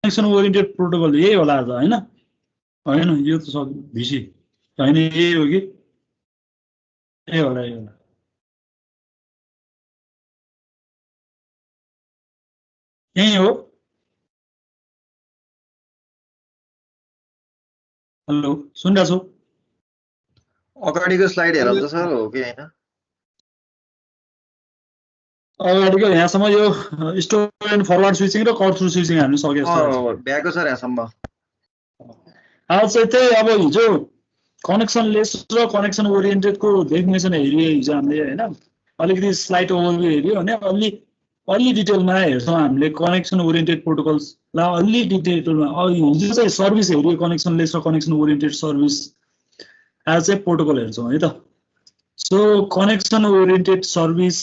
Connection oriented protocol यही होला आज हैन हैन यो त भिसी हैन यही हो कि यही होला यही हो हेलो सुनिरहेको छु अगाडिको स्लाइड हेरौँ त सर हो कि हैन अगाडिको यहाँसम्म यो स्टोर एन्ड फरवर्ड स्विचिङ र कट थ्रु स्विचिङ हाल्नु सक्यो जस्तो भ्याएको सर यहाँसम्म आज चाहिँ त्यही अब हिजो कनेक्सन लेस र कनेक्सन ओरिएन्टेडको डेफिनेसन हेरियो हिजो हामीले हैन अलिकति स्लाइड ओभरभ्यू हेरियो भने अलि डिटेलमा हेर्छौँ हामीले कनेक्सन ओरिएन्टेड प्रोटोकल्सलाई अलि डिटेलमा हिजो चाहिँ सर्भिस हेरियो कनेक्सन लेस र कनेक्सन ओरिएन्टेड सर्भिस आज चाहिँ प्रोटोकल हेर्छौँ है त so connection oriented service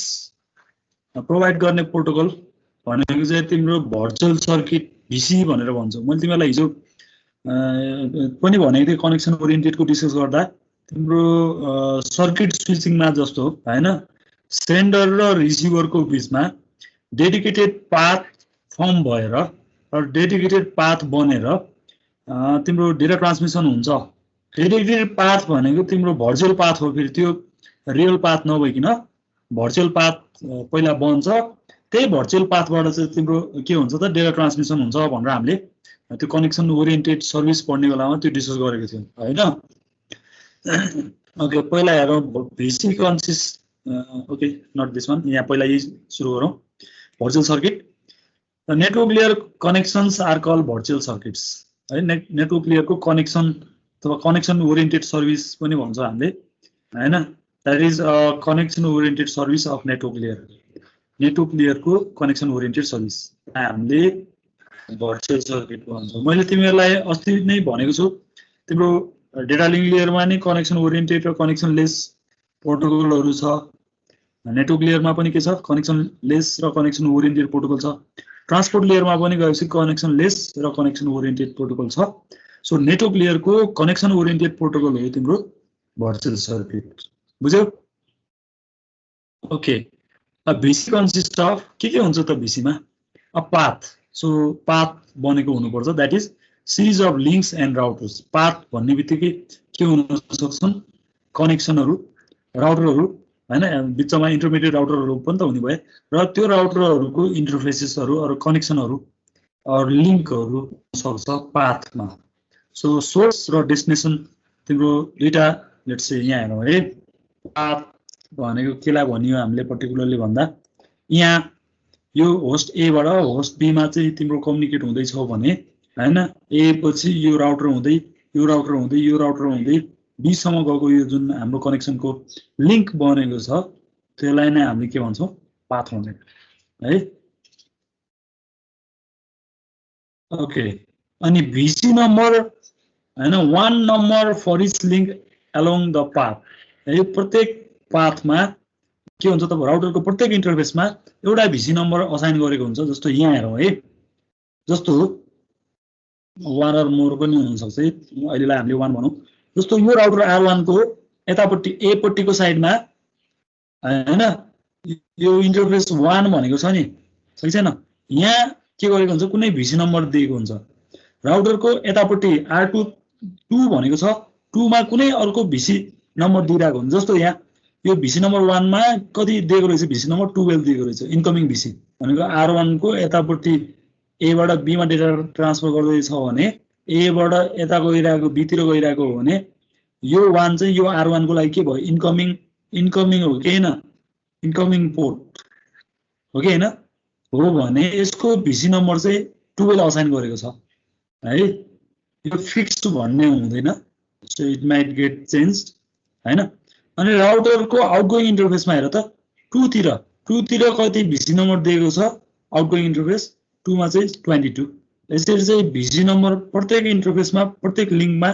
provide गर्ने प्रोटोकल भनेको चाहिँ तिम्रो भर्चुअल सर्किट भिसी भनेर भन्छौ मैले तिमीलाई हिजो पनि भनेको थिएँ कनेक्सन ओरिएन्टेडको डिस्कस गर्दा तिम्रो सर्किट स्विचिङमा जस्तो हैन सेन्डर र रिसिभरको बिचमा डेडिकेटेड पाथ फर्म भएर र डेडिकेटेड पाथ बनेर तिम्रो डेटा ट्रान्समिसन हुन्छ डेडिकेटेड पाथ भनेको तिम्रो भर्चुअल पाथ हो फेरि त्यो रियल पाथ नभइकन भर्चुअल पाथ पहिला बन्छ त्यही भर्चुअल पाथबाट चाहिँ तिम्रो के हुन्छ त डेटा ट्रान्समिसन हुन्छ भनेर हामीले त्यो कनेक्सन ओरिएन्टेड सर्भिस पढ्ने बेलामा त्यो डिस्कस गरेको थियौँ हैन ओके पहिला हेरौँ VC consist okay not this one यहाँ पहिला यही सुरु गरौँ virtual circuit network layer connections are call virtual circuits है नेटवर्क लेयरको कनेक्सन अथवा कनेक्सन ओरिएन्टेड सर्भिस पनि भन्छ हामीले हैन that is connection oriented service of network लेयरको कनेक्सन ओरिएन्टेड सर्भिस हामीले भर्चुअल सर्किट भन्छौँ मैले तिमीहरूलाई अस्ति नै भनेको छु तिम्रो डेटा लिङ्क लेयरमा नै कनेक्सन ओरिएन्टेड र कनेक्सन लेस प्रोटोकलहरू छ नेटवर्क लेयरमा पनि के छ कनेक्सन लेस र कनेक्सन ओरिएन्टेड प्रोटोकल छ ट्रान्सपोर्ट लेयरमा पनि गएपछि कनेक्सन लेस र कनेक्सन ओरिएन्टेड प्रोटोकल छ सो नेटवर्क लेयरको कनेक्सन ओरिएन्टेड प्रोटोकल हो तिम्रो भर्चुअल सर्किट बुझ्यौ ओके भिसी कन्सिस्ट अफ के हुन्छ त भिसीमा अ पाथ सो पाथ बनेको हुनुपर्छ that is series of links and routers path भन्ने बित्तिकै के हुन सक्छन् कनेक्सनहरू राउटरहरू हैन बिचमा इन्टरमिडिएट राउटरहरू पनि त हुने भए र त्यो राउटरहरूको इन्टरफेसेसहरू अरू कनेक्सनहरू अरू लिङ्कहरू सक्छ पाथमा सो सोर्स र डेस्टिनेसन तिम्रो दुईटा लेट्स से यहाँ हेरौँ है पाथ भनेको केलाई भनियो हामीले पर्टिकुलरली भन्दा यहाँ यो होस्ट एबाट होस्ट बीमा चाहिँ तिम्रो कम्युनिकेट हुँदैछ भने हैन ए पछि यो राउटर हुँदै यो राउटर हुँदै यो राउटर हुँदै बीसम्म गएको यो जुन हाम्रो कनेक्सनको लिङ्क बनेको छ त्यसलाई नै हामीले के भन्छौँ पाथ भन्छौँ है ओके अनि भिसी नम्बर हैन 1 number for each link along the path यो प्रत्येक पाथमा के हुन्छ त राउटरको प्रत्येक इन्टरफेसमा एउटा भिसी नम्बर असाइन गरेको हुन्छ जस्तो यहाँ हेरौँ है जस्तो 1 अर मोर पनि हुनसक्छ है अहिलेलाई हामीले 1 भनौँ जस्तो यो राउटर R1 को यतापट्टि ए पट्टिको साइडमा हैन यो इन्टरफेस 1 भनेको छ नि सही छैन यहाँ के गरेको हुन्छ कुनै भिसी नम्बर दिएको हुन्छ राउटरको यतापट्टि R2 2 भनेको छ 2 मा कुनै अर्को भिसी नम्बर दिइरहेको हुन्छ जस्तो यहाँ यो भिसी नम्बर 1 मा कति दिएको रहेछ भिसी नम्बर 12 दिएको रहेछ इन्कमिङ भिसी भनेको R1 को यतापट्टि ए बाट बी मा डेटा ट्रान्सफर गर्दैछ भने ए बाट यता गइरहेको बी तिर गइरहेको हो भने यो 1 चाहिँ यो R1 को लागि के भयो इन्कमिङ हो कि हैन इन्कमिङ पोर्ट हो कि हैन हो भने यसको भिसी नम्बर चाहिँ 12 असाइन गरेको छ है यो फिक्स्ड भन्ने हुँदैन so it might get changed हैन अनि राउटरको आउटगोइङ इन्टरफेसमा हेर त 2 तिर कति भिसी नम्बर दिएको छ आउटगोइङ इन्टरफेस 2 मा चाहिँ 22 यसरी चाहिँ भिसी नम्बर प्रत्येक इन्टरफेसमा प्रत्येक लिङ्कमा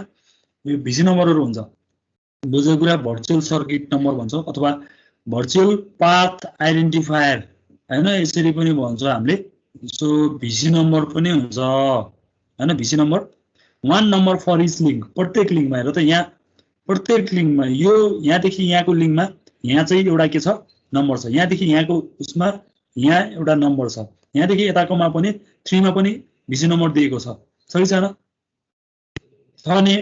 यो भिसी नम्बरहरू हुन्छ बुझेको कुरा भर्चुअल सर्किट नम्बर भन्छौँ अथवा भर्चुअल पाथ आइडेन्टिफायर हैन यसरी पनि भन्छौँ हामीले सो भिसी नम्बर पनि हुन्छ हैन VC number 1 number for each link प्रत्येक लिङ्कमा हेर त यहाँ प्रत्येक लिङ्कमा यो यहाँदेखि यहाँको लिङ्कमा यहाँ चाहिँ एउटा के छ नम्बर छ यहाँदेखि यहाँको उसमा यहाँ एउटा नम्बर छ यहाँदेखि यताकोमा पनि 3 मा पनि भिसी नम्बर दिएको छ सही छैन अनि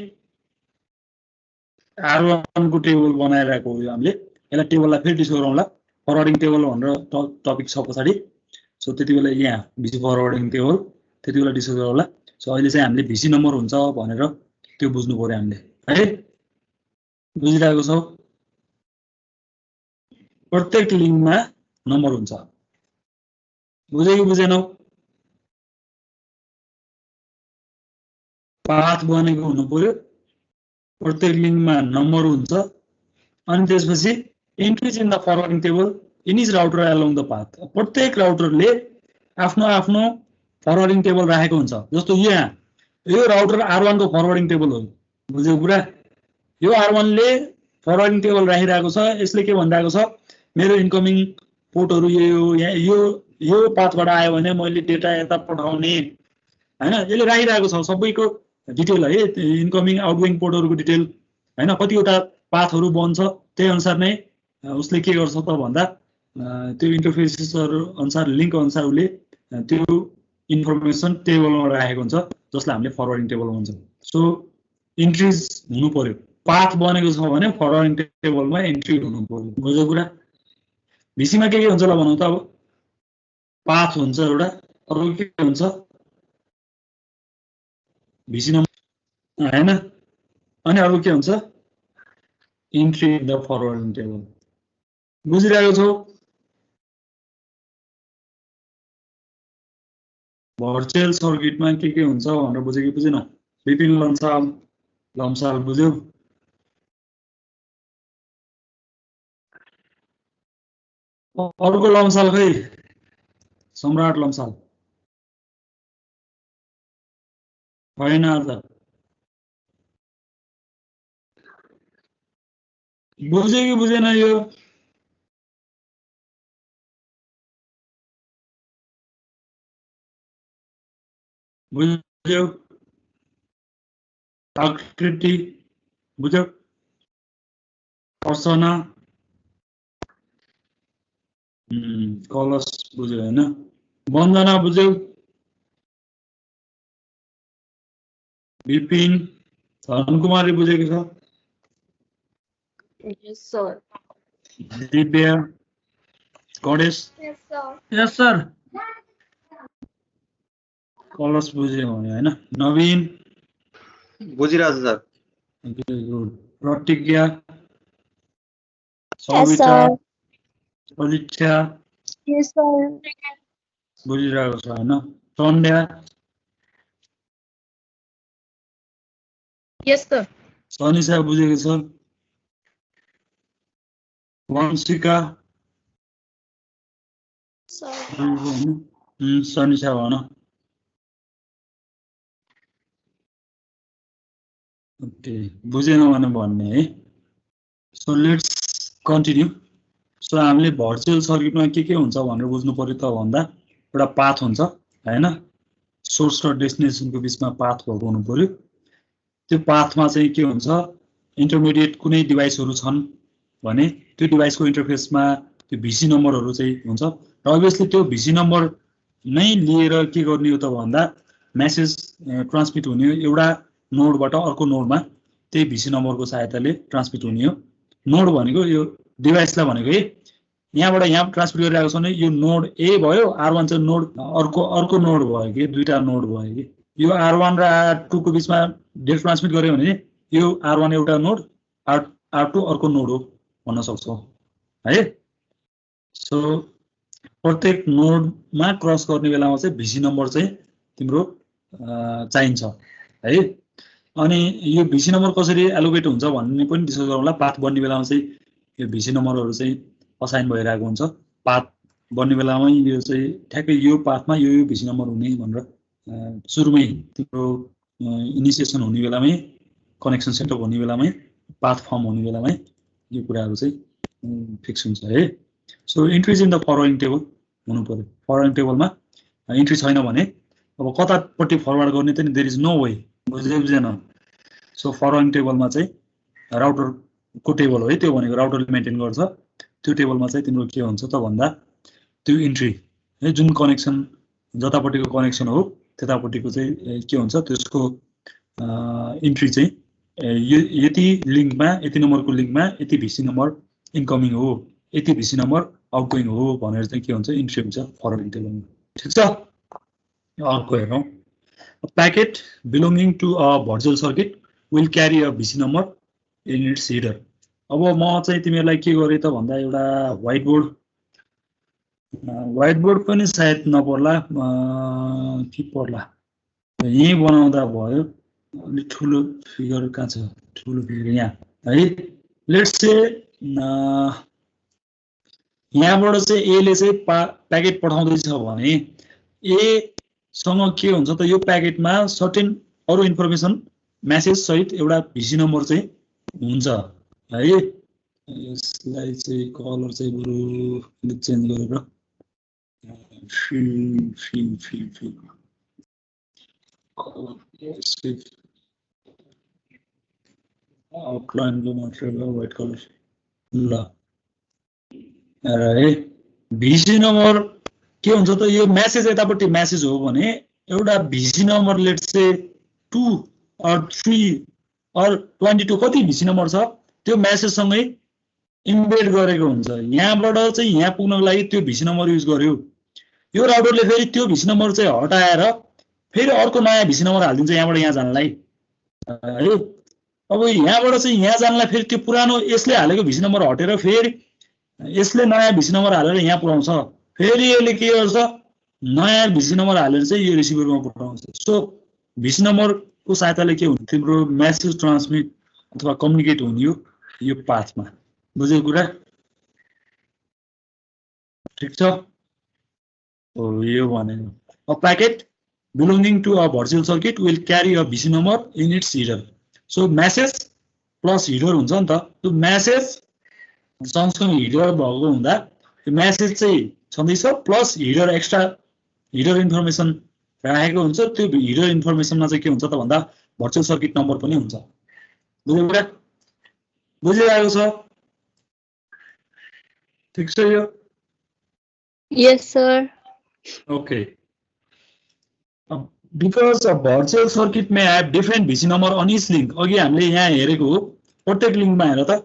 R1 को टेबल बनाइरहेको हो हामीले यसलाई टेबललाई फेरि डिस्कस गरौँला फरवर्डिङ टेबल भनेर टपिक छ पछाडि सो त्यति बेला यहाँ भिसी फरवर्डिङ टेबल त्यति बेला डिस्कस गरौँला सो अहिले चाहिँ हामीले भिसी नम्बर हुन्छ भनेर त्यो बुझ्नु पर्यो हामीले है बुझिरहेको छौ प्रत्येक लिङ्कमा नम्बर हुन्छ बुझ्यो कि बुझेनौ पाथ बनेको हुनु पर्यो प्रत्येक लिङ्कमा नम्बर हुन्छ अनि त्यसपछि entries in the forwarding table in is router along the path प्रत्येक राउटरले आफ्नो आफ्नो फरवर्डिङ टेबल राखेको हुन्छ जस्तो यहाँ यो राउटर R1 को फरवर्डिङ टेबल हो बुझ्यो कुरा यो R1 ले फरवर्डिङ टेबल राखिरहेको छ यसले के भनिरहेको छ मेरो इन्कमिङ पोर्टहरु यो पाथबाट आयो भने मैले डेटा यता पठाउने हैन यसले राखिरहेको छ सबैको डिटेल है इन्कमिङ आउटगोइङ पोर्टहरुको डिटेल हैन कतिवटा पाथहरु बन्छ त्यही अनुसार नै उसले के गर्छ त भन्दा त्यो इन्टरफेसहरु अनुसार लिंक अनुसार उसले त्यो इन्फर्मेसन टेबलमा राखेको हुन्छ जसलाई हामीले फरवर्डिङ टेबल भन्छ सो इन्ट्रिज हुनु पर्यो पाथ बनेको छ भने फरवर्डिङ टेबलमा इन्ट्री हुनु पर्यो बुझ्यो कुरा भिसीमा के हुन्छ ल भनौं त अब पाथ हुन्छ एउटा अरु के हुन्छ भिसी नम्बर हैन अनि अरु के हुन्छ entry in the forwarding table बुझिरहेको छौ भर्चुअल सर्किटमा के हुन्छ भनेर बुझ्यो कि बुझेन विपिन लम्साल बुझ्यो अर्को लम्साल खै सम्राट लम्साल होइन त बुझ्यो कि बुझेन यो बुझ्यो आकृति बुझ्यो पर्सना कलश बुझ्यो हैन वन्दना बुझ्यो विपिन धनकुमारी बुझेको छ Yes, sir. Divya Ganesh Yes, sir. यस सर कलश बुझ्यो भने हैन नवीन बुझिरहेको छ सर प्रतिज्ञा Yes, सविता sir. परीक्षा Yes, sir. बुझिरहेको छ हैन सन्ध्या Yes, sir. सनिसा बुझेको छ वंशिका Sir. सनिसा भन ओके बुझेन भने भन्ने है सो लेट्स कन्टिन्यू सो हामीले भर्चुअल सर्किटमा के हुन्छ भनेर बुझ्नु पर्यो त भन्दा एउटा पाथ हुन्छ हैन सोर्स र डेस्टिनेसनको बीचमा पाथ भएको हुनु पर्यो त्यो पाथमा चाहिँ के हुन्छ इन्टरमिडिएट कुनै डिभाइसहरु छन् भने त्यो डिभाइसको इन्टरफेसमा त्यो भिसी नम्बरहरु चाहिँ हुन्छ र अभियसली त्यो भिसी नम्बर नै लिएर के गर्ने हो त भन्दा मेसेज ट्रान्समिट हुने हो एउटा नोडबाट अर्को नोडमा त्यही भिसी नम्बरको सहायताले ट्रान्समिट हुने हो नोड भनेको यो डिभाइसलाई भनेको है यहाँबाट यहाँ ट्रान्समिट गरिरहेको छ भने यो नोड ए भयो R1 चाहिँ नोड अर्को नोड भयो कि दुईटा नोड भयो कि यो R1 र R2 को बीचमा डेटा ट्रान्समिट गर्यो भने यो R1 एउटा नोड R2 अर्को नोड हो भन्न सक्छौ है सो प्रत्येक नोडमा क्रस गर्ने बेलामा चाहिँ भिसी नम्बर चाहिँ तिम्रो चाहिन्छ है अनि यो भिसी नम्बर कसरी एलोकेट हुन्छ भन्ने पनि डिस्कस गरौँला पाथ बन्ने बेलामा चाहिँ यो भिसी नम्बरहरु चाहिँ असाइन भइरहेको हुन्छ पाथ बन्ने बेलामा यो चाहिँ ठ्याक्कै यो पाथमा यो भिसी नम्बर हुने भनेर सुरुमै तिम्रो इनिसिएसन हुने बेलामै कनेक्सन सेटअप हुने बेलामै पाथ फर्म हुने बेलामै यो कुराहरु चाहिँ फिक्स हुन्छ है so इन्ट्रिज in the forwarding table हुनु पर्यो फरवर्डिङ टेबलमा इन्ट्री छैन भने अब कतापट्टि फरवर्ड गर्ने त नि देयर इज नो वे बुझेन सो फरवर्डिङ टेबलमा चाहिँ राउटरको टेबल हो है त्यो भनेको राउटरले मेन्टेन गर्छ त्यो टेबलमा चाहिँ तिम्रो के हुन्छ त भन्दा त्यो इन्ट्री है जुन कनेक्सन जतापट्टिको कनेक्सन हो त्यतापट्टिको चाहिँ के हुन्छ त्यसको इन्ट्री चाहिँ यति लिङ्कमा यति नम्बरको लिङ्कमा यति भिसी नम्बर इन्कमिङ हो यति भिसी नम्बर आउटगोइङ हो भनेर चाहिँ के हुन्छ इन्ट्री हुन्छ फरवर्डिङ टेबलमा ठीक छ अर्को हेरौँ packet belonging to a virtual circuit will carry a VC number in its header अब म चाहिँ तिमीहरूलाई के गरेँ त भन्दा एउटा व्हाइट बोर्ड पनि सायद नपर्ला के पर्ला यही बनाउँदा भयो अलि ठुलो फिगर कहाँ छ ठुलो फिगर यहाँ है लेट्स से यहाँबाट चाहिँ एले चाहिँ प्याकेट पठाउँदैछ भने ए सँग के हुन्छ त यो प्याकेटमा सर्टेन अरु इन्फर्मेसन मेसेज सहित एउटा भिसी नम्बर चाहिँ हुन्छ है यसलाई चाहिँ कलर चाहिँ बरु चेन्ज गरेर फिल आउटलाइन लो मात्र व्हाइट कलर ल है भिसी नम्बर के हुन्छ त यो मेसेज यतापट्टि मेसेज हो भने एउटा भिसी number let's say 2 or 3 or 22 कति भिसी नम्बर छ त्यो मेसेज सँगै इम्बेड गरेको हुन्छ यहाँबाट चाहिँ यहाँ पुग्नको लागि त्यो भिसी नम्बर युज गर्यो यो राउटरले फेरि त्यो भिसी नम्बर चाहिँ हटाएर फेरि अर्को नयाँ भिसी नम्बर हाल्दिन्छ यहाँबाट यहाँ जानलाई है अब यहाँबाट चाहिँ यहाँ जानलाई फेरि त्यो पुरानो यसले हालेको भिसी नम्बर हटेर फेरि यसले नयाँ भिसी नम्बर हालेर यहाँ पुर्याउँछ फेरि यसले के गर्छ नयाँ भिसी नम्बर हालेर चाहिँ यो रिसिभरमा पठाउँछ सो भिसी नम्बरको सहायताले के हुन्छ तिम्रो मेसेज ट्रान्समिट अथवा कम्युनिकेट हुने यो पाथमा बुझेको कुरा ठीक छ हो यो भनेको a packet belonging to a virtual circuit will carry a VC number in its header so message plus header हुन्छ नि त त्यो मेसेज सँगसँगै हिडर भएको हुँदा त्यो मेसेज चाहिँ छँदैछ plus header extra header information राखेको हुन्छ त्यो हिडर इन्फर्मेसनमा चाहिँ के हुन्छ त भन्दा भर्चुअल सर्किट नम्बर पनि हुन्छ बुझ्यो कुरा बुझिरहेको छ ठीक छ यो Yes, sir. okay because a virtual circuit may have different VC number on each link अघि हामीले यहाँ हेरेको हो प्रत्येक लिङ्कमा हेर त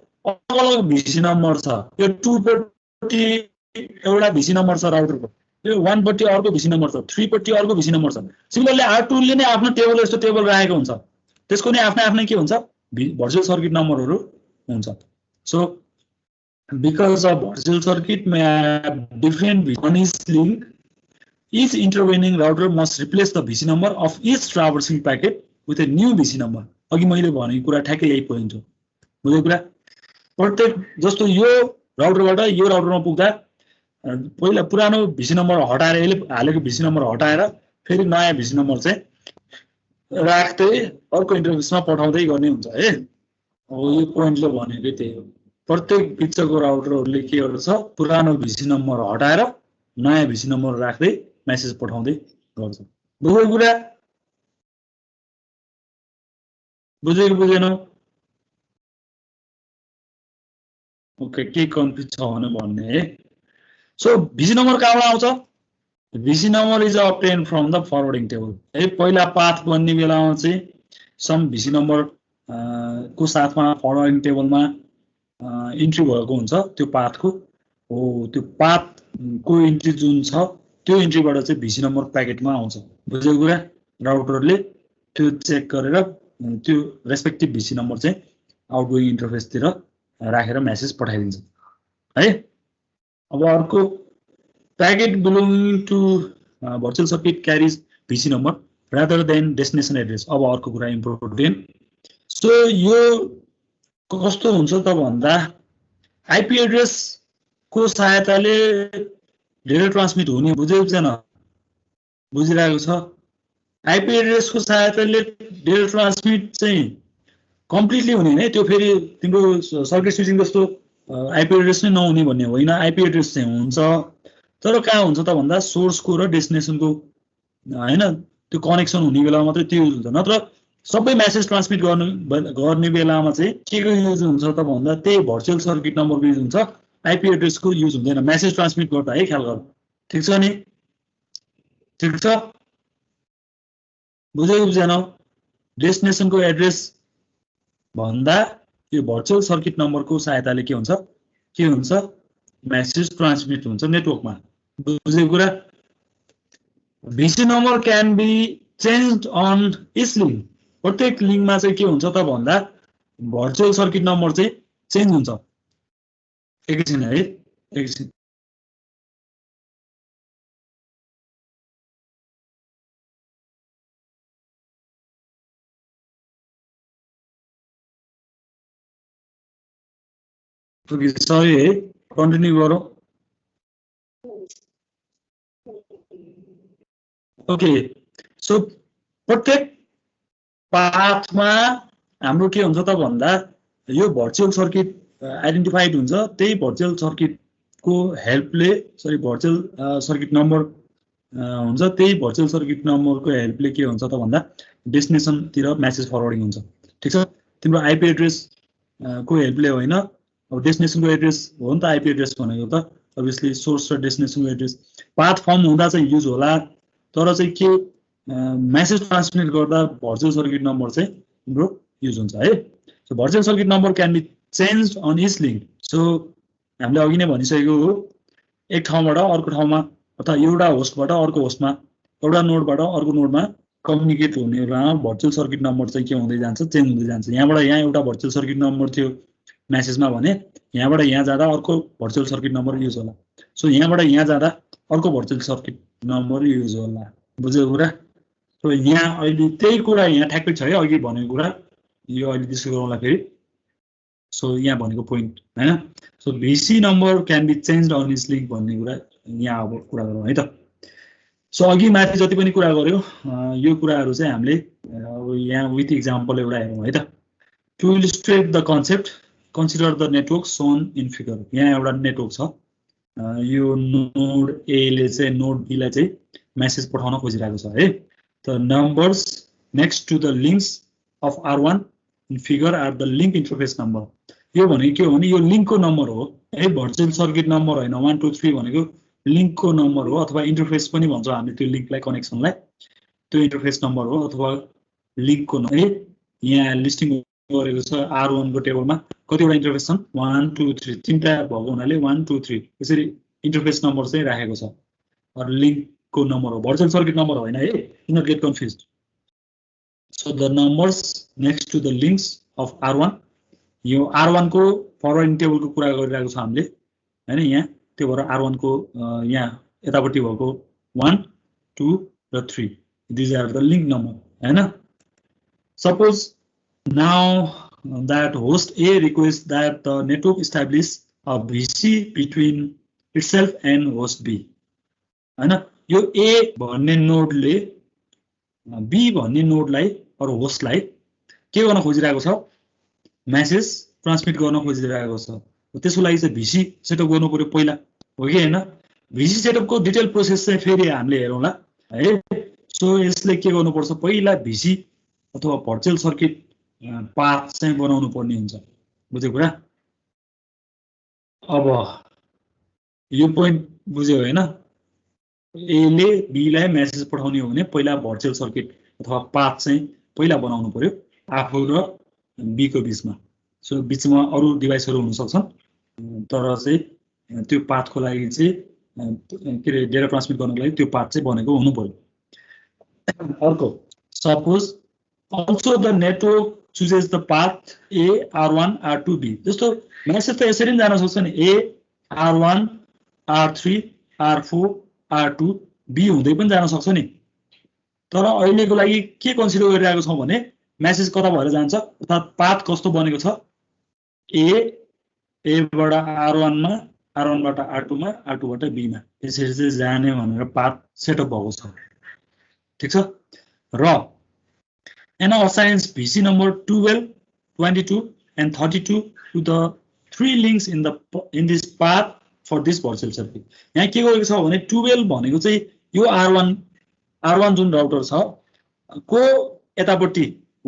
अलग VC नम्बर छ यो 2 पट्टि एउटा VC नम्बर छ राउटरको यो 1 पट्टि अर्को VC नम्बर छ 3 पट्टि अर्को VC नम्बर छ सिमिलरली R2 ले नै आफ्नो टेबल यस्तो टेबल राखेको हुन्छ त्यसको नि आफ्नै के हुन्छ भर्चुअल सर्किट नम्बरहरू हुन्छ so because a virtual circuit may have different on each link each intervening router must replace the VC number of each traversing packet with a new VC number अघि मैले भनेको कुरा ठ्याक्कै यही पोइन्ट हो बुझ्यो कुरा प्रत्येक जस्तो यो राउटरबाट यो राउटरमा पुग्दा पहिला पुरानो VC नम्बर हटाएर यसले हालेको VC नम्बर हटाएर फेरि नयाँ VC नम्बर चाहिँ राख्दै अर्को इन्टरफेसमा पठाउँदै गर्ने हुन्छ है हो यो पोइन्टले भनेको त्यही हो प्रत्येक बिचको राउटरहरूले के गर्छ पुरानो VC नम्बर हटाएर नयाँ VC नम्बर राख्दै मेसेज पठाउँदै गर्छ बुझेको कुरा बुझेको बुझेन ओके के कन्फ्युज छ भने भन्ने है सो VC नम्बर कहाँबाट आउँछ VC number is obtained from the forwarding table है पहिला पाथ बन्ने बेलामा चाहिँ सम VC नम्बर को साथमा फरवर्डिङ टेबलमा इन्ट्री भएको हुन्छ त्यो पाथको हो त्यो पाथको इन्ट्री जुन छ त्यो इन्ट्रीबाट चाहिँ VC नम्बर प्याकेटमा आउँछ बुझेको कुरा राउटरले त्यो चेक गरेर त्यो रेस्पेक्टिभ VC नम्बर चाहिँ आउटगोइङ इन्टरफेसतिर राखेर मेसेज पठाइदिन्छ है अब अर्को packet belonging to virtual circuit carries VC number rather than destination address अब अर्को कुरा इम्पोर्टेन्ट सो यो कस्तो हुन्छ त भन्दा आइपी एड्रेस को सहायताले डेटा ट्रान्समिट हुने बुझेको छैन बुझिरहेको छ आइपी एड्रेस को सहायताले डेटा ट्रान्समिट चाहिँ कम्प्लिटली हुने हैन त्यो फेरि तिम्रो सर्किट स्विचिङ जस्तो आइपी एड्रेस नै नहुने भन्ने होइन आइपी एड्रेस चाहिँ हुन्छ तर कहाँ हुन्छ त भन्दा सोर्सको र डेस्टिनेसनको हैन त्यो कनेक्सन हुने बेलामा मात्रै त्यो युज हुन्छ नत्र सबै मेसेज ट्रान्समिट गर्ने बेलामा चाहिँ के को युज हुन्छ त भन्दा त्यही भर्चुअल सर्किट नम्बरको युज हुन्छ आइपी एड्रेसको युज हुँदैन मेसेज ट्रान्समिट गर्दा है ख्याल गर ठीक छ नि ठीक छ बुझ्यो बुझेन डेस्टिनेसनको एड्रेस भन्दा यो भर्चुअल सर्किट नम्बरको सहायताले के हुन्छ मेसेज ट्रान्समिट हुन्छ नेटवर्कमा बुझेको कुरा VC number can be changed on each link प्रत्येक लिंकमा चाहिँ के हुन्छ त भन्दा भर्चुअल सर्किट नम्बर चाहिँ चेन्ज हुन्छ एकैछिन है एकैछिन सरी है कन्टिन्यू गरौँ ओके सो प्रत्येक पाथमा हाम्रो के हुन्छ त भन्दा यो भर्चुअल सर्किट आइडेन्टिफाइड हुन्छ त्यही भर्चुअल सर्किटको हेल्पले सरी भर्चुअल सर्किट नम्बर हुन्छ त्यही भर्चुअल सर्किट नम्बरको हेल्पले के हुन्छ त भन्दा डेस्टिनेसनतिर मेसेज फरवर्डिङ हुन्छ ठीक छ तिम्रो आईपी एड्रेस को हेल्पले होइन अब डेस्टिनेसनको एड्रेस हो नि त आईपी एड्रेस भनेको त अभियसली सोर्स र डेस्टिनेसनको एड्रेस पाथ फर्म हुँदा चाहिँ युज होला तर चाहिँ के मेसेज ट्रान्समिट गर्दा भर्चुअल सर्किट नम्बर चाहिँ तिम्रो युज हुन्छ है so virtual circuit number can be change on each link so हामीले अघि नै भनिसकेको हो एक ठाउँबाट अर्को ठाउँमा अथवा एउटा होस्टबाट अर्को होस्टमा एउटा नोडबाट अर्को नोडमा कम्युनिकेट हुने बेलामा भर्चुअल सर्किट नम्बर चाहिँ के हुँदै जान्छ चेन्ज हुँदै जान्छ यहाँबाट यहाँ एउटा भर्चुअल सर्किट नम्बर थियो मेसेजमा भने यहाँबाट यहाँ जाँदा अर्को भर्चुअल सर्किट नम्बर युज होला सो यहाँबाट यहाँ जाँदा अर्को भर्चुअल सर्किट नम्बर युज होला बुझेको कुरा सो यहाँ अहिले त्यही कुरा यहाँ ठ्याक्कै छ है अघि भनेको कुरा यो अहिले डिस्कस गरौँला फेरि सो यहाँ भनेको पोइन्ट हैन so VC number can be changed on each link भन्ने कुरा यहाँ अब कुरा गरौँ है त सो अघि माथि जति पनि कुरा गर्यो यो कुराहरू चाहिँ हामीले अब यहाँ विथ इक्जाम्पल एउटा हेरौँ है त to illustrate the concept consider the network shown in figure यहाँ एउटा नेटवर्क छ यो नोड ए ले चाहिँ नोड बी लाई चाहिँ मेसेज पठाउन खोजिरहेको छ है the numbers next to the links of R1 in figure are the link interface number यो भनेको के हो भने यो लिंकको नम्बर हो है भर्चुअल सर्किट नम्बर हैन 1 2 3 भनेको लिंकको नम्बर हो अथवा इन्टरफेस पनि भन्छौँ हामीले त्यो लिंकलाई कनेक्सनलाई त्यो इन्टरफेस नम्बर हो अथवा लिंकको नम्बर है यहाँ लिस्टिङ गरेको छ R1 को टेबलमा कतिवटा इन्टरफेस छन् 1 2 3 तीनटा भएको हुनाले 1 2 3 यसरी इन्टरफेस नम्बर चाहिँ राखेको छ र लिंक को नम्बर हो भर्चुअल सर्किट नम्बर होइन है do not get confused so the numbers next to the links of R1 यो R1 को फरवर्डिङ टेबलको कुरा गरिरहेको छ हामीले हैन यहाँ त्यो भएर R1 को यहाँ यतापट्टि भएको 1 2 र 3 this are the link number हैन suppose now that host A requests that the network establish a VC between itself and host B हैन यो A भन्ने नोडले B भन्ने नोडलाई अरु होस्टलाई के गर्न खोजिरहेको छ मेसेज ट्रान्समिट गर्न खोजिरहेको छ त्यसको लागि चाहिँ VC सेटअप गर्नु पर्यो पहिला हो कि हैन VC सेटअपको डिटेल प्रोसेस चाहिँ फेरि हामीले हेरौँला है सो यसले के गर्नु पर्छ पहिला VC अथवा भर्चुअल सर्किट पाथ चाहिँ बनाउनु पर्ने हुन्छ बुझ्यो कुरा अब यो पोइन्ट बुझ्यो हैन A ले B लाई मेसेज पठाउने हो भने पहिला भर्चुअल सर्किट अथवा पाथ चाहिँ पहिला बनाउनु पर्यो आफू र B को बीचमा सो बीचमा अरु डिभाइसहरु हुन सक्छन् तर चाहिँ त्यो पाथको लागि चाहिँ के रे डेटा ट्रान्समिट गर्नको लागि त्यो पाथ चाहिँ बनेको हुनु पर्यो अर्को suppose also the network chooses the path A R1 R2 B जस्तो मेसेज त यसरी नै जान सक्छ नि A R1 R3 R4 R2 B हुँदै पनि जान सक्छ नि तर अहिलेको लागि के कन्सिडर गरिरहेको छौं भने मेसेज कता भएर जान्छ अर्थात पाथ कस्तो बनेको छ A बाट R1 मा R1 बाट R2 मा R2 बाट B मा यसरी चाहिँ जाने भनेर पाथ सेटअप भएको छ ठीक छ र and assigns VC number 12 22 and 32 to the three links in this path for this virtual circuit यहाँ के गरेको छ भने 12 भनेको चाहिँ यो R1 जुन राउटर छ को यतापट्टि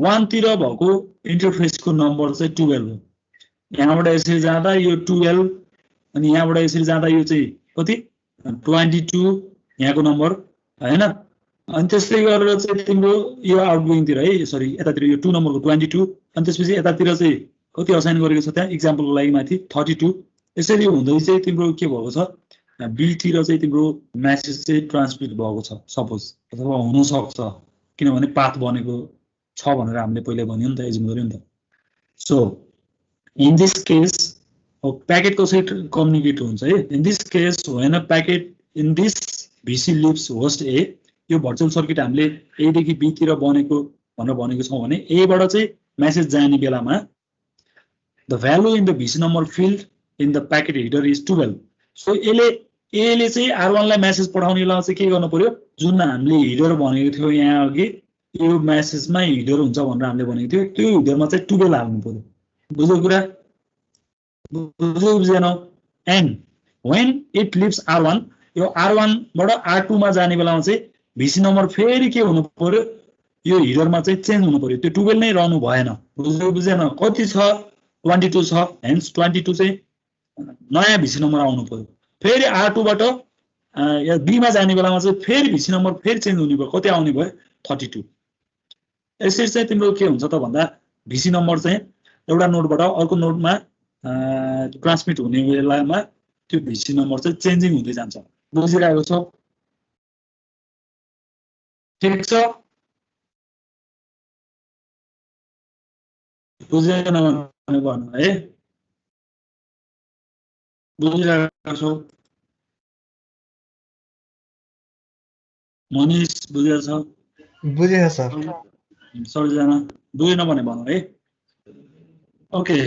1 तिर भएको इन्टरफेसको नम्बर चाहिँ 12 हो यहाँबाट यसरी जाँदा यो 12 अनि यहाँबाट यसरी जाँदा यो चाहिँ कति 22 यहाँको नम्बर हैन अनि त्यसले गरेर चाहिँ तिम्रो यो आउटगोइङ तिर है सरी यतातिर यो 2 नम्बरको 22 अनि त्यसपछि यतातिर चाहिँ कति असाइन गरेको छ त्यहाँ एक्जाम्पलको लागि माथि 32 यसरी हुँदै चाहिँ तिम्रो के भएको छ बी तिर चाहिँ तिम्रो मेसेज चाहिँ ट्रान्समिट भएको छ सपोज अथवा हुन सक्छ किनभने पाथ बनेको छ भनेर हामीले पहिले भन्यो नि त एज्युम गर्यो नि त so in this case packet कसरी कम्युनिकेट हुन्छ है in this case when a packet in this भिसी लिभ्स होस्ट ए यो भर्चुअल सर्किट हामीले ए देखि बी तिर बनेको भनेर भनेको छौं भने ए बाट चाहिँ मेसेज जाने बेलामा द भ्यालु इन द भिसी number filled in the packet header is 12 so एले चाहिँ आर1 लाई मेसेज पठाउने बेलामा चाहिँ के गर्नु पर्यो जुन हामीले हिडर भनेको थियो यहाँ अघि यो मेसेजमा हिडर हुन्छ भनेर हामीले भनेको थियो त्यो हिडरमा चाहिँ 12 हाल्नु पर्यो बुझ्यो कुरा बुझ्यो बुझेन and when it leaves R one यो आर1 बाट आर2 मा जाने बेलामा चाहिँ भिसी नम्बर फेरि के हुनु पर्यो यो हिडरमा चाहिँ चेन्ज हुनु पर्यो त्यो 12 नै रहनु भएन बुझ्यो बुझेन कति छ 22 छ हेन्स 22 चाहिँ नयाँ भिसी नम्बर आउनु पर्यो फेरि आर2 बाट बी मा जाने बेलामा चाहिँ फेरि भिसी नम्बर फेरि चेन्ज हुने भयो कति आउने भयो 32 यसरी चाहिँ तिम्रो के हुन्छ त भन्दा भिसी नम्बर चाहिँ एउटा नोडबाट अर्को नोडमा ट्रान्समिट हुने बेलामा त्यो भिसी नम्बर चाहिँ चेन्जिङ हुँदै जान्छ बुझिरहेको छ ठीक छ बुझेन भने भन्नु है बुझिरहेको छौ मनिष बुझेको छ बुझेँ सर सबैजना बुझेन भने भन्नु है okay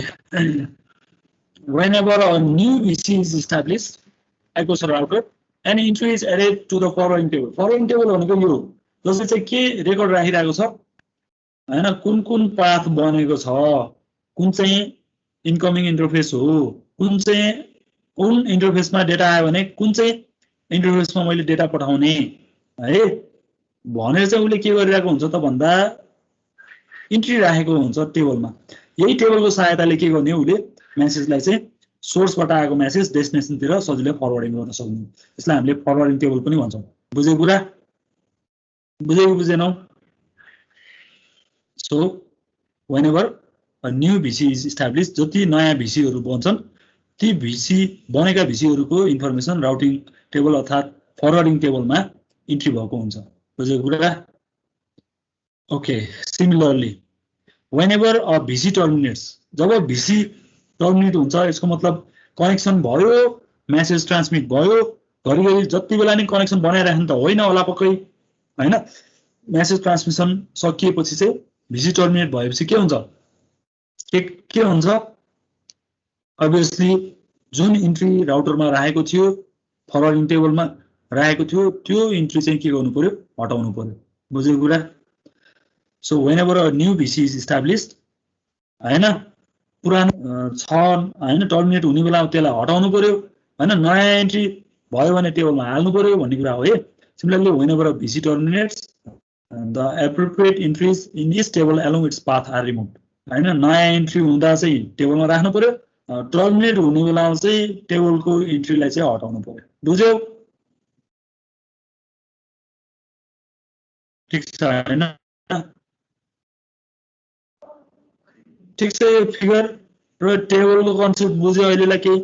whenever a new VC is established echoes a router and entry is added to the following table भनेको यो जसले चाहिँ के रेकर्ड राखिरहेको छ हैन कुन कुन पाथ बनेको छ कुन चाहिँ इन्कमिङ इन्टरफेस हो कुन चाहिँ कुन इन्टरफेसमा डेटा आयो भने कुन चाहिँ इन्टरफेसमा मैले डेटा पठाउने है भनेर चाहिँ उले के गरिरहेको हुन्छ त भन्दा इन्ट्री राखेको हुन्छ टेबलमा यही टेबलको सहायताले के गर्ने उले मेसेजलाई चाहिँ सोर्सबाट आएको मेसेज डेस्टिनेसनतिर सजिलै फरवर्डिङ गर्न सक्ने यसलाई हामीले फरवर्डिङ टेबल पनि भन्छौं बुझेको कुरा बुझेको बुझेनौ so whenever a new VC is established जति नयाँ भिसीहरु बन्छन् ती भिसी बनेका भिसीहरुको इन्फर्मेसन राउटिङ टेबल अर्थात फरवर्डिङ टेबलमा इन्ट्री भएको हुन्छ बुझेको कुरा okay similarly whenever a VC terminates जब VC टर्मिनेट हुन्छ यसको मतलब कनेक्सन भयो मेसेज ट्रान्समिट भयो घरिघरि जति बेला नि कनेक्सन बनाइराख्नु त होइन होला पक्कै हैन मेसेज ट्रान्समिसन सकिएपछि चाहिँ VC टर्मिनेट भएपछि के हुन्छ के हुन्छ obviously जुन इन्ट्री राउटरमा राखेको थियो फरवर्डिङ टेबलमा राखेको थियो त्यो इन्ट्री चाहिँ के गर्नु पर्यो हटाउनु पर्यो बुझेको कुरा so whenever a new VC is established हैन पुरानो छ हैन टर्मिनेट हुने बेलामा त्यसलाई हटाउनु पर्यो हैन नयाँ एन्ट्री भयो भने टेबलमा हाल्नु पर्यो भन्ने कुरा हो है similarly whenever a VC terminates the appropriate entries in this table along its path are removed हैन नयाँ एन्ट्री हुँदा चाहिँ टेबलमा राख्नु पर्यो टर्मिनेट हुने बेलामा चाहिँ टेबलको इन्ट्रीलाई चाहिँ हटाउनु पर्यो बुझ्यौ ठीक छ हैन ठीक छ फिगर र टेबलको कन्सेप्ट बुझ्यो अहिलेलाई के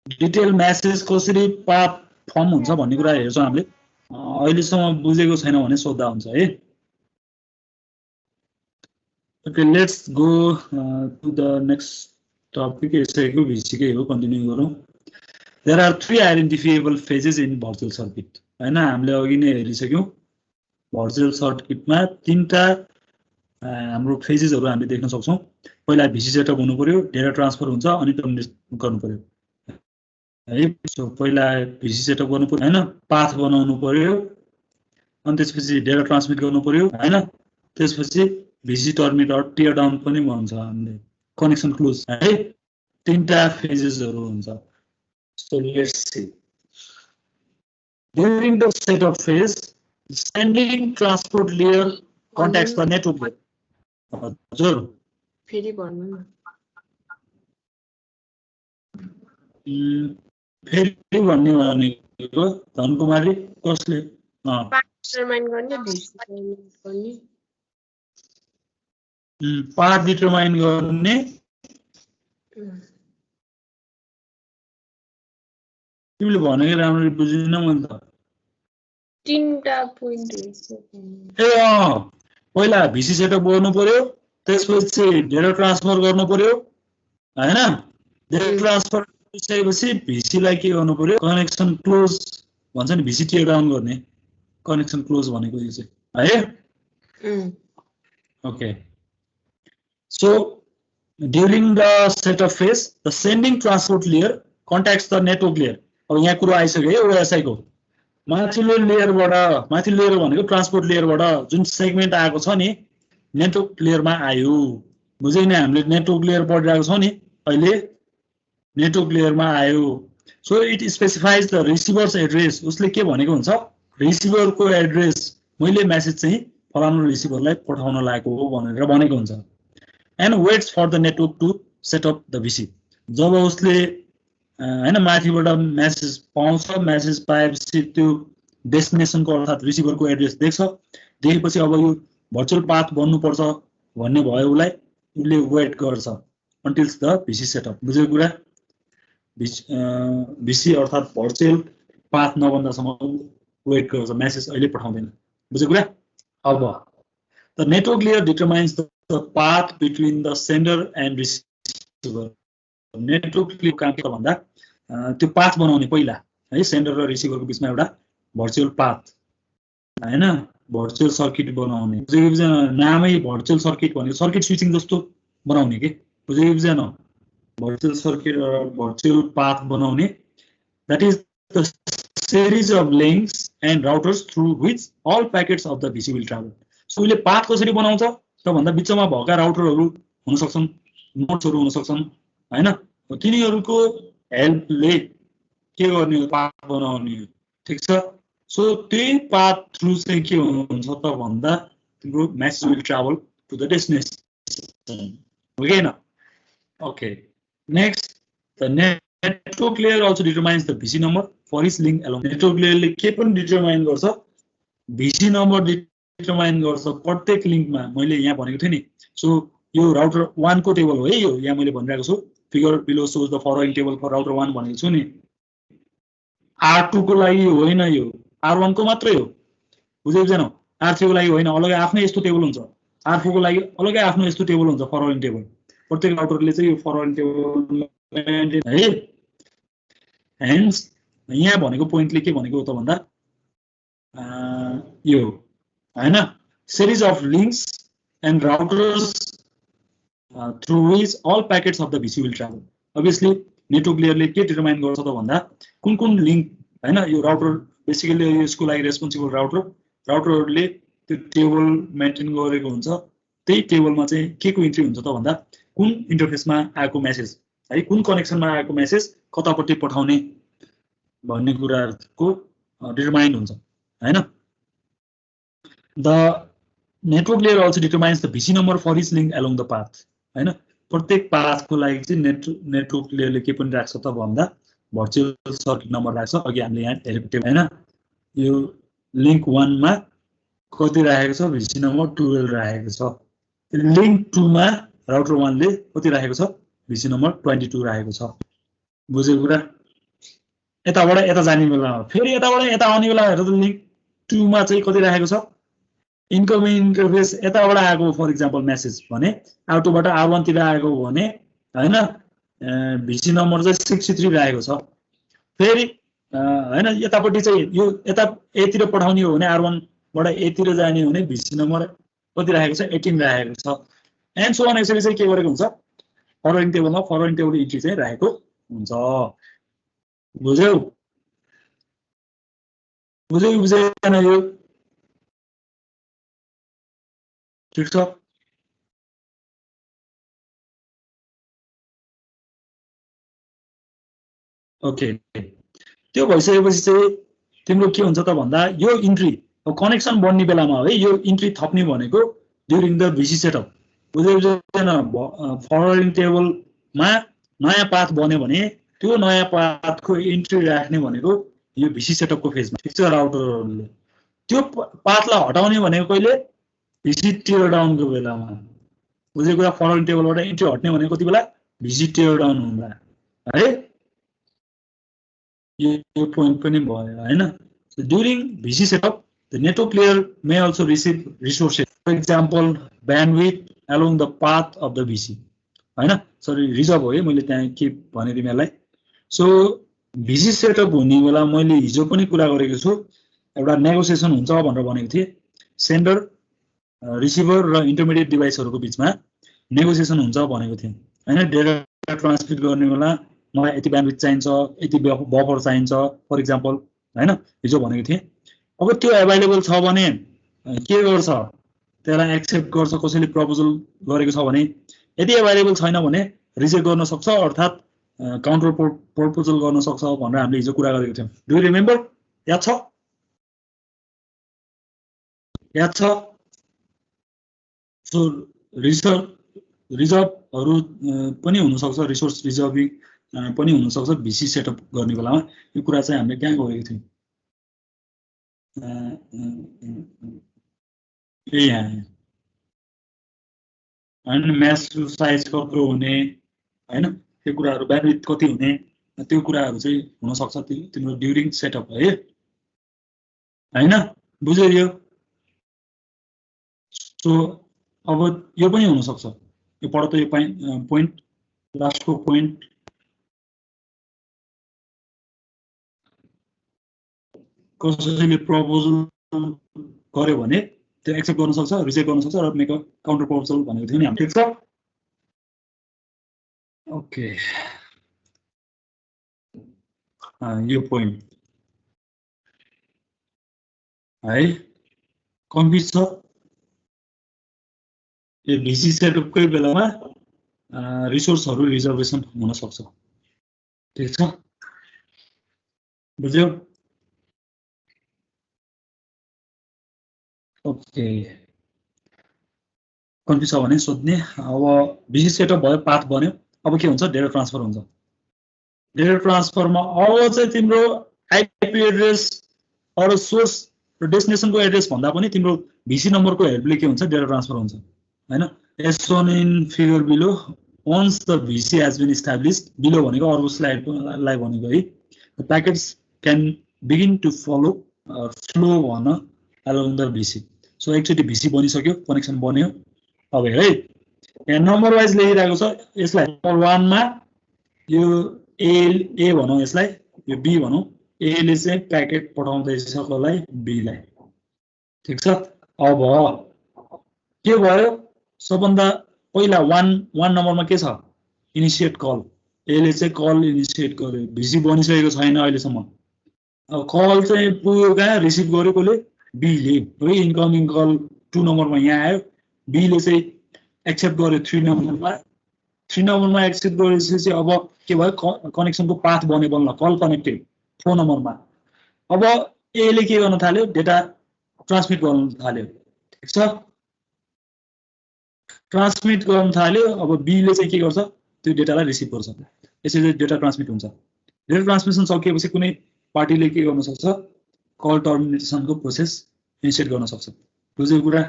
डिटेल मेसेज कसरी पाथ फर्म हुन्छ भन्ने कुरा हेर्छौं हामीले अहिलेसम्म बुझेको छैन भने सोध्दा हुन्छ है okay let's go to the next topic यसैको भिसीकै हो कन्टिन्यू गरौँ there are 3 identifiable phases in virtual circuit हैन हामीले अघि नै हेरिसक्यौं भर्चुअल सर्किटमा तीनटा हाम्रो फेजेसहरु हामीले देख्न सक्छौं पहिला भिसी सेटअप हुनु पर्यो डेटा ट्रान्सफर हुन्छ अनि टर्मिनेट गर्नु पर्यो है सो पहिला भिसी सेटअप गर्नु पर्यो हैन पाथ बनाउनु पर्यो अनि त्यसपछि डेटा ट्रान्समिट गर्नु पर्यो हैन त्यसपछि भिसी टर्मिनेट अर टियर डाउन पनि भन्छ हामीले कनेक्सन क्लोज है तीनटा फेजेसहरु हुन्छ so let's see during the setup phase sending transport layer contacts the network layer हजुर फेरि भन्नु न फेरि भन्ने भनेको धनकुमारी कसले डिटरमाइन गर्ने भिसी गर्ने पाथ डिटरमाइन गर्ने तिमीले भनेको राम्ररी बुझिन मैले त तीनटा पोइन्ट ए पहिला भिसी सेटअप गर्नु पर्यो त्यसपछि डेटा ट्रान्सफर गर्नु पर्यो हैन डेटा ट्रान्सफर गरिसकेपछि भिसी लाई के गर्नु पर्यो कनेक्सन क्लोज भन्छ नि भिसी टियर डाउन गर्ने कनेक्सन क्लोज भनेको यो चाहिँ है okay so during the setup phase the sending transport layer contacts the network layer अब यहाँ कुरो आइसक्यो है ओएसआई को माथिल्लो लेयरबाट माथिल्लो लेयर भनेको ट्रान्सपोर्ट लेयरबाट जुन सेगमेन्ट आएको छ नि नेटवर्क लेयरमा आयो बुझ्यो नि हामीले नेटवर्क लेयर पढिरहेको छौं नि अहिले नेटवर्क लेयरमा आयो so it specifies the receiver's address उसले के भनेको हुन्छ रिसिभरको एड्रेस मैले मेसेज चाहिँ फलानु रिसिभरलाई पठाउन लागेको हो भनेर भनेको हुन्छ and waits for the network to set up the VC जब उसले हैन माथिबाट मेसेज पाउँछ मेसेज पाएपछि त्यो डेस्टिनेसनको अर्थात् रिसिभरको एड्रेस देख्छ देखेपछि अब यो भर्चुअल पाथ बन्नुपर्छ भन्ने भयो उसलाई उसले वेट गर्छ अन्टिल्स द भिसी सेटअप बुझ्यो कुरा भिसी अर्थात् भर्चुअल पाथ नबन्दासम्म वेट गर्छ मेसेज अहिले पठाउँदैन बुझ्यो कुरा अब the network layer determines the path between the sender and receiver network layer काम के भन्दा त्यो पाथ बनाउने पहिला है सेन्डर र रिसिभरको बिचमा एउटा भर्चुअल पाथ हैन भर्चुअल सर्किट बनाउने बुझेको नामै भर्चुअल सर्किट भनेको सर्किट स्विचिङ जस्तो बनाउने के बुझेको बुझेन भर्चुअल सर्किट र भर्चुअल पाथ बनाउने that is the series of links and routers through which all packets of the VC will travel. So उसले पाथ कसरी बनाउँछ त भन्दा बिचमा भएका राउटरहरू हुन सक्छन् नोड्सहरू हुन सक्छन् हैन तिनीहरूको हेल्पले के गर्ने पाथ बनाउने ठीक छ सो त्यही पाथ थ्रु चाहिँ के हुन्छ त भन्दा तिम्रो message will travel to the destination okay न okay next the network layer also determines the VC number for each link along network layer ले के पनि डिटरमाइन गर्छ VC नम्बर डिटरमाइन गर्छ प्रत्येक लिंकमा मैले यहाँ भनेको थिएँ नि सो यो राउटर 1 को टेबल हो है यो यहाँ मैले भनिरहेको छु figure below shows the following table for router 1 भनेको छु नि R2 को लागि होइन यो R1 को मात्रै हो बुझ्यौ छैन R3 को लागि होइन अलग्गै आफ्नै यस्तो टेबल हुन्छ R4 को लागि अलग्गै आफ्नो यस्तो टेबल हुन्छ फलोइङ टेबल प्रत्येक राउटरले चाहिँ यो फलोइङ टेबल है हेन्स यहाँ भनेको पोइन्टले के भनेको त भन्दा यो हैन series of links and routers through which all packets of the VC will travel obviously network layer ले के डिटरमाइन गर्छ त भन्दा कुन कुन लिंक हैन यो राउटर बेसिकली यसको लागि रेस्पोन्सिबल राउटरले त्यो टेबल मेन्टेन गरेको हुन्छ त्यही टेबलमा चाहिँ के को इन्ट्री हुन्छ त भन्दा कुन इन्टरफेसमा आएको मेसेज है कुन कनेक्सनमा आएको मेसेज कतापट्टि पठाउने भन्ने कुराको डिटरमाइन हुन्छ हैन the network layer also determines the VC number for each link along the path हैन प्रत्येक पाथको लागि चाहिँ नेटवर्क लेयरले के पनि राख्छ त भन्दा भर्चुअल सर्किट नम्बर राख्छ अघि हामीले यहाँ हेरेको थियौं हैन यो लिंक 1 मा कति राखेको छ VC नम्बर 12 राखेको छ लिंक 2 मा राउटर 1 ले कति राखेको छ VC नम्बर 22 राखेको छ बुझेको कुरा यताबाट यता जाने बेला फेरि यताबाट यता आउने बेला हेर त लिंक 2 मा चाहिँ कति राखेको छ इन्कमिङ इन्टरफेस यताबाट आएको फर एक्जाम्पल मेसेज भने R2 बाट R1 तिर आएको भने हैन VC नम्बर चाहिँ 63 राखेको छ फेरि हैन यतापट्टि चाहिँ यो यता A तिर पठाउने हो भने R1 बाट A तिर जाने हो भने VC नम्बर कति राखेको छ 18 राखेको छ एन्ड सो अन यसरी चाहिँ के गरेको हुन्छ फलोइङ टेबलमा फलोइङ टेबल इन्ट्री चाहिँ राखेको हुन्छ बुझ्यौ बुझेन यो ठीक छ ओके त्यो भइसकेपछि चाहिँ तिम्रो के हुन्छ त भन्दा यो इन्ट्री कनेक्सन बन्ने बेलामा है यो इन्ट्री थप्ने भनेको ड्युरिङ द VC सेटअप बुझ्यौ फलोइङ टेबलमा नयाँ पाथ बन्यो भने त्यो नयाँ पाथको इन्ट्री राख्ने भनेको यो VC सेटअपको फेजमा ठीक छ राउटरले त्यो पाथलाई हटाउने भनेको कहिले भिसी टियर डाउनको बेलामा बुझेको कुरा फलोइङ टेबलबाट इन्ट्री हट्ने भनेको कति बेला भिसी टियर डाउन हुँदा है यो पोइन्ट पनि भयो हैन during VC setup the network layer may also receive resources for example bandwidth along the path of the VC हैन सरी रिजर्भ हो है मैले त्यहाँ के भने तिमीहरुलाई सो भिसी सेटअप हुने बेला मैले हिजो पनि कुरा गरेको छु एउटा नेगोसिएसन हुन्छ भनेर भनेको थिए सेन्डर रिसिभर र इन्टरमिडिएट डिभाइसहरुको बीचमा नेगोसिएसन हुन्छ भनेको थिए हैन डेटा ट्रान्समिट गर्ने बेला मलाई यति ब्यान्डविथ चाहिन्छ यति बफर चाहिन्छ फर एक्जाम्पल हैन हिजो भनेको थिए अब त्यो अवेलेबल छ भने के गर्छ त्यसलाई एक्सेप्ट गर्छ कसैले प्रपोजल गरेको छ भने यदि अवेलेबल छैन भने रिजेक्ट गर्न सक्छ अर्थात काउन्टर प्रपोजल गर्न सक्छ भनेर हामीले हिजो कुरा गरेको थियौं डु यु रिमेम्बर याद छ सो रिजर्भहरु पनि हुन सक्छ रिसोर्स रिजर्भिङ पनि हुन सक्छ भिसी सेटअप गर्ने बेलामा यो कुरा चाहिँ हामीले कहाँ गरेको थियौं यहाँ हैन म्याच साइज कत्रो हुने हैन त्यो कुराहरु ब्यान्डविथ कति हुने त्यो कुराहरु चाहिँ हुन सक्छ तिम्रो ड्युरिङ सेटअप है हैन बुझ्यो यो सो अब यो पनि हुन सक्छ यो पढ त यो पोइन्ट लास्टको पोइन्ट कसैले प्रपोजल गर्यो भने त्यो एक्सेप्ट गर्न सक्छ रिजेक्ट गर्न सक्छ र मेक अ काउन्टर प्रपोजल भनेको थियो नि हामी ठीक छ ओके यो पोइन्ट है कन्फ्युज छ यो भिसी सेटअपकै बेलामा रिसोर्सहरु रिजर्भेसन हुन सक्छ ठीक छ बुझ्यौ ओके कन्फ्युज छ भने सोध्ने अब भिसी सेटअप भयो पाथ बन्यो अब के हुन्छ डेटा ट्रान्सफर हुन्छ डेटा ट्रान्सफरमा अब चाहिँ तिम्रो आईपी एड्रेस अरु सोर्स र डेस्टिनेसनको एड्रेस भन्दा पनि तिम्रो भिसी नम्बरको हेल्पले के हुन्छ डेटा ट्रान्सफर हुन्छ हैन as shown in figure below once the VC has been established below भनेको अर्को स्लाइडलाई भनेको है the packets can begin to follow flow भन्न along the VC so एकचोटी VC बनिसक्यो कनेक्सन बन्यो अब है यहाँ नम्बर वाइज लेखिरहेको छ यसलाई नम्बर 1 मा यो ए भनौं यसलाई यो बी भनौं ए ले चाहिँ प्याकेट पठाउँदैछ कसलाई बी लाई ठीक छ अब के भयो सबभन्दा पहिला 1 नम्बरमा के छ इनिशिएट कल ए ले चाहिँ कल इनिशिएट गर्यो भिसी बनिसकेको छैन अहिले सम्म अब कल चाहिँ पुग्यो कहाँ रिसिभ गर्यो कसले बी ले है इन्कमिङ कल 2 नम्बरमा यहाँ आयो बी ले चाहिँ एक्सेप्ट गर्यो 3 नम्बरमा एक्सेप्ट गरेपछि अब के भयो कनेक्सनको पाथ बन्यो बल्ल कल कनेक्टेड 4 नम्बरमा अब ए ले के गर्न थाल्यो डेटा ट्रान्समिट गर्न थाल्यो ठीक छ ट्रान्समिट गर्न थाल्यो अब बी ले चाहिँ के गर्छ त्यो डेटालाई रिसिभ गर्छ यसरी डेटा ट्रान्समिट हुन्छ डेटा ट्रान्समिसन सकिएपछि कुनै पार्टीले के गर्न सक्छ कल टर्मिनेसनको प्रोसेस इनिशिएट गर्न सक्छ बुझ्यो कुरा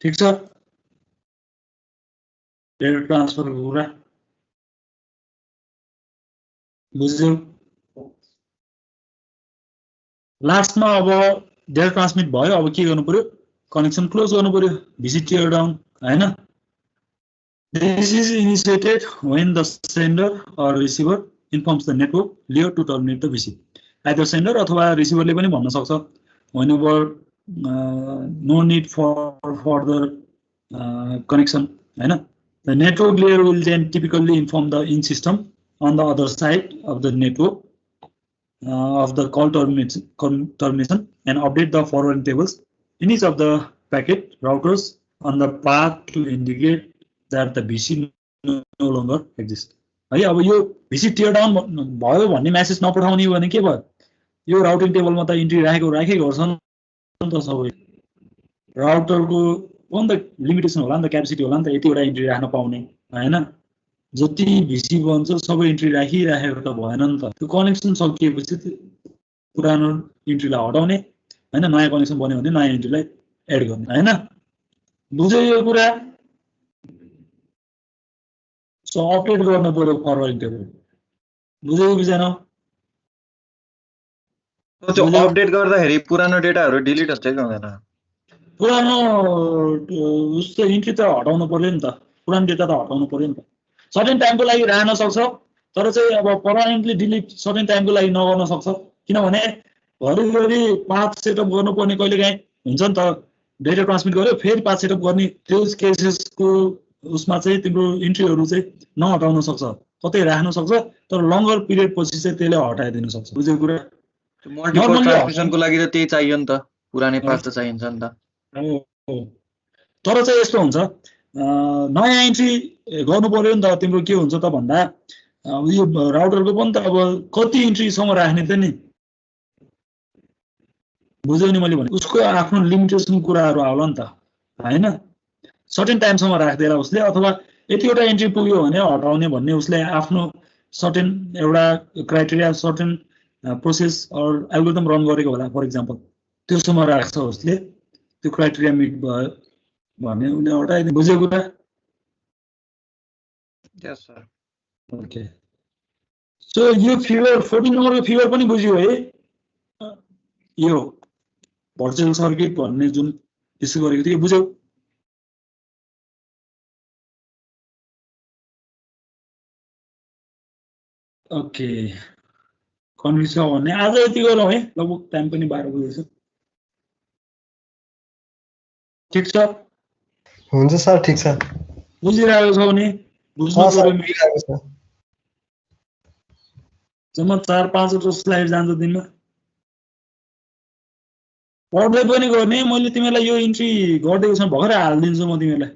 ठीक छ डेटा ट्रान्सफरको कुरा बुझ्यो लास्टमा अब डेटा ट्रान्समिट भयो अब के गर्नु पर्यो कनेक्सन क्लोज गर्नु पर्यो भिसी टियर डाउन हैन this is initiated when the sender or receiver informs the network layer to terminate the VC either sender अथवा रिसिभरले पनि भन्न सक्छ whenever no need for further connection हैन the network layer will then typically inform the end system on the other side of the network of the call termination and update the forwarding tables in each of the packet routers on the path to indicate that the VC no longer exists. है अब यो VC tear down भयो भन्ने message नपठाउने भने के भयो यो routing टेबलमा त इन्ट्री राखेको गर्छन् नि त सबै राउटरको पनि त लिमिटेसन होला नि त क्यापेसिटी होला नि त यतिवटा इन्ट्री राख्न पाउने हैन जति भिसी बन्छ सबै इन्ट्री राखिराखेको त भएन नि त त्यो कनेक्सन सकिएपछि पुरानो इन्ट्रीलाई हटाउने हैन नयाँ कनेक्सन बन्यो भने नयाँ इन्ट्रीलाई एड गर्ने हैन बुझ्यो यो कुरा सो अपडेट गर्न पर्यो फरवर्डिङ टेबल बुझ्यो कि बुझेन त्यो अपडेट गर्दाखेरि पुरानो डेटाहरु डिलिट हुन्छ कि हुँदैन पुरानो उसको इन्ट्री त हटाउनु पर्यो नि त पुरानो डेटा त हटाउनु पर्यो नि त सर्टेन टाइमको लागि रहन सक्छ तर चाहिँ अब पर्मानेन्टली डिलिट सर्टेन टाइमको लागि नगर्न सक्छ किनभने घरिघरि पाथ सेटअप गर्नुपर्ने कहिलेकाहीँ हुन्छ नि त डेटा ट्रान्समिट गर्यो फेरि पाथ सेटअप गर्ने त्यो केसेसको उसमा चाहिँ तिम्रो इन्ट्रीहरू चाहिँ नहटाउन सक्छ कतै राख्न सक्छ तर लङ्गर पिरियड पछि चाहिँ त्यसले हटाइदिन सक्छ बुझेको कुरा मल्टिपल ट्रान्समिसनको लागि त त्यही चाहियो नि त पुरानै पाथ त चाहिन्छ नि त तर चाहिँ यस्तो हुन्छ नयाँ इन्ट्री गर्नु पर्यो नि त तिम्रो के हुन्छ त भन्दा यो राउटरको पनि त अब कति इन्ट्रीसम्म राख्ने त नि बुझ्यौ नि मैले भने उसको आफ्नो लिमिटेसन कुराहरू आउला नि त हैन सर्टेन टाइमसम्म राख्दैन उसले अथवा यतिवटा इन्ट्री पुग्यो भने हटाउने भन्ने उसले आफ्नो सर्टेन एउटा criteria certain process or algorithm run गरेको होला फर एक्जाम्पल त्योसम्म राख्छ उसले त्यो क्राइटेरिया मिट भयो भने उसले हटाइदिन्छ बुझ्यो कुरा यस सर ओके सो यो फिगर 14 नम्बरको फिगर पनि बुझ्यो है यो भर्चुअल सर्किट भन्ने जुन त्यसो गरेको थियो बुझ्यौ ओके कन्फ्युज छ भने आज यति गरौँ है लगभग टाइम पनि 12 बजेछ ठिक छ हुन्छ सर ठीक छ बुझिरहेको छौ नि बुझ्नु पर्यो बुझिरहेको छ जम्मा 4-5 वटा स्लाइड जान्छ दिनमा पढ्दै पनि गर्ने मैले तिमीलाई यो इन्ट्री गर्दै छु भर्खरै हाल्दिन्छु म तिमीलाई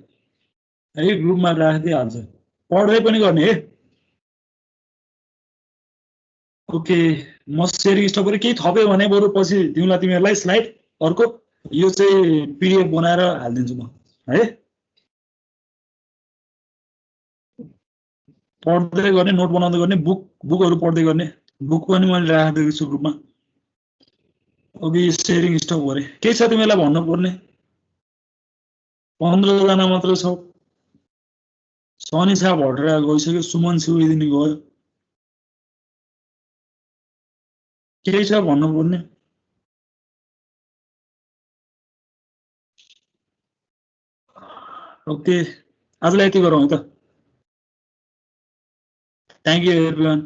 है ग्रुपमा राखिदिइहाल्छु पढ्दै पनि गर्ने है ओके म सेयरिङ स्टप गरे केही थप्यो भने बरु पछि तिमीहरूलाई स्लाइड अर्को यो चाहिँ पीडीएफ बनाएर हाल्दिन्छु म है पढ्दै गर्ने नोट बनाउँदै गर्ने बुकहरु पढ्दै गर्ने बुक पनि मैले राखिदिएको छु ग्रुपमा ओके सेयरिङ स्टप गरे के छ तिमीलाई भन्नु पर्ने 15 जना मात्र छ सनी छा भट्टरा गइसक्यो सुमन सिउदिनी गयो के छ भन्नु पर्ने ओके आजलाई यति गरौँ त thank you everyone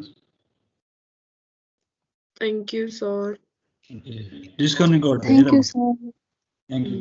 Thank you, sir. Disconnect गर्दै Thank you, sir. Thank you